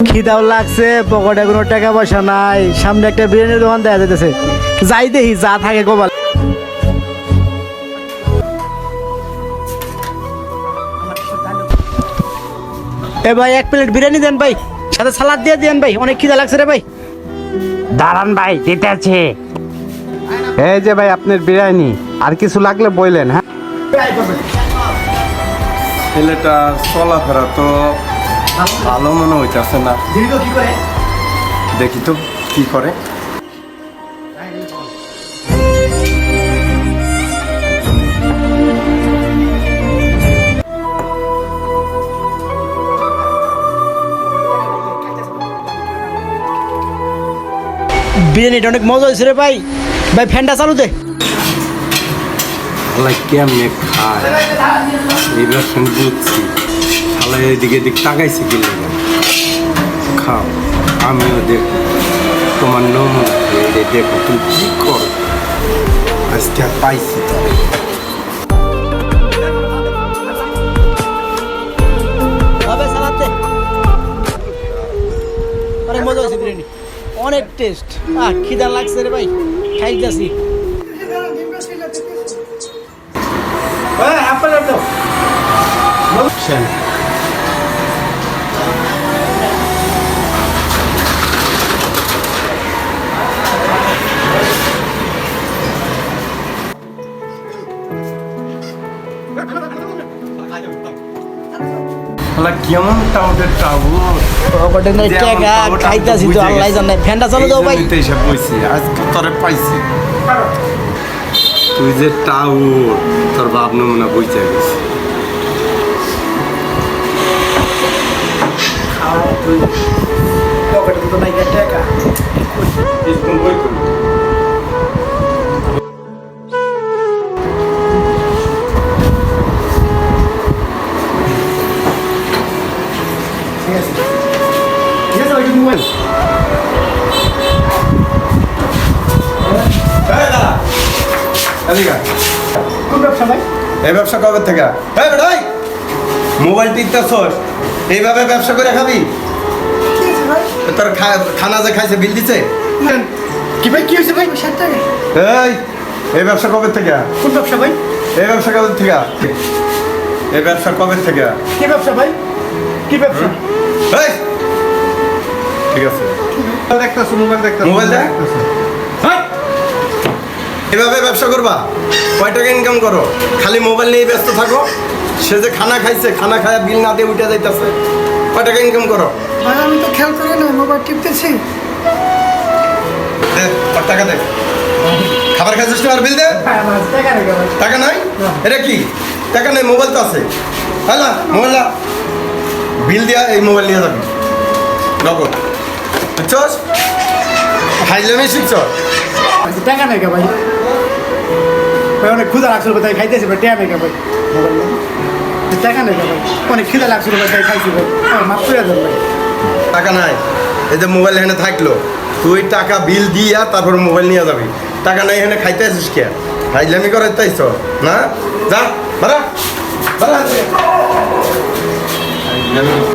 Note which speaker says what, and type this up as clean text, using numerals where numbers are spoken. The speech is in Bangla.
Speaker 1: খিদাও লাগছে, পকেটে কোনো টাকা পয়সা নাই, সামনে একটা বিরিয়ানির দোকান দেখা যাইতেছে, যাই দেখি যা থাকে গোপাল। এ ভাই 1 প্লেট বিরিয়ানি দেন ভাই, সাথে সালাদ দিয়ে দেন ভাই, অনেক খিদা লাগছে রে ভাই।
Speaker 2: দাঁড়ান ভাই, দিতে আছে।
Speaker 3: এই যে ভাই আপনার বিরিয়ানি, আর কিছু লাগলে বললেন। হ্যাঁ,
Speaker 4: ছেলেটা চলাফেরা তো ভালো মনে হইতেছে না, দেখি তো কি করে।
Speaker 1: বিরিয়ানিটা অনেক মজা হয়েছে রে ভাই, ভাই ফ্যানটা চালু দে।
Speaker 4: আল্লাহ কেমনে খায় এইবার শুনে বুঝছি। আল্লাহ এদিকে এদিক তাকাইছে কি লাগে। খাও, আমিও দেখো তোমার নমুনা দেখো তুমি কি করো। আজকে আর পাইছি তো।
Speaker 1: তবে সালাদ দে, অনেক মজা হয়েছে বিরিয়ানি, অনেক টেস্ট। খিদা লাগছে রে ভাই, খাই যাচ্ছি।
Speaker 4: আল্লাহ কেমন টাউটের টাউট।
Speaker 1: পকেটে নাই টাকা, খাইতাছি তো আল্লাহ জানে। ফ্যানটা চালু দাও ভাই।
Speaker 4: এসব বইছি আজকে তোরে পাইছি। তুই যে টাউট, তোর বাপ নমুনা বইতে গেছি।
Speaker 1: পকেটে তো নাই টাকা।
Speaker 4: এই ব্যবসা কবে থেকে? মোবাইল টিকতেছস, এইভাবে ব্যবসা করে খাবি? তোর খানা যে খাইছে বিল দিছে?
Speaker 1: কি ভাই, কি হয়েছে ভাই?
Speaker 4: এই ব্যবসা কবে থেকে?
Speaker 1: কোন ব্যবসা ভাই?
Speaker 4: এই ব্যবসা কবে থেকে? এই ব্যবসা কবে থেকে?
Speaker 1: কি ব্যবসা ভাই? কি ব্যবসা?
Speaker 4: এই, ঠিক আছে, মোবাইল দেখ। এভাবে ব্যবসা করবা? কয় টাকা ইনকাম করো? খালি মোবাইল নিয়ে ব্যস্ত থাকো। সে যে খানা খাইছে, খানা খায় বিল না দিয়ে উঠে যাইতেছে। কয় টাকা ইনকাম করো?
Speaker 5: ভাই আমি তো খেয়াল করি না, মোবাইল টিপতেছি।
Speaker 4: দে, তোর টাকা দে। খাবার খাইছিস না, আর বিল দে। টাকা নাই? এটা কি? টাকা নেই, মোবাইল তো আছে। হ্যাঁ, মোবাইল না, বিল দিয়া এই মোবাইল নিয়ে যাবি নগদ। বুঝছস? খাইলামই শিখছ।
Speaker 1: টাকা নাই ভাই, ভাই অনেক ক্ষুদা লাগছিল, তাই খাইতেছি ভাই। টাকা নাই ভাই, টাকা নাই ভাই, অনেক খিদা লাগছিল ভাই, তাই খাইছি ভাই। মাফ করে দেন ভাই।
Speaker 4: টাকা নাই, এই যে মোবাইল এখানে থাকলো, তুই টাকা বিল দিয়া তারপর মোবাইল নিয়ে যাবি। টাকা নাই এখানে খাইতে আসিস কে? খাইলামি করে তাইছ না? যা বাড়া বাড়া।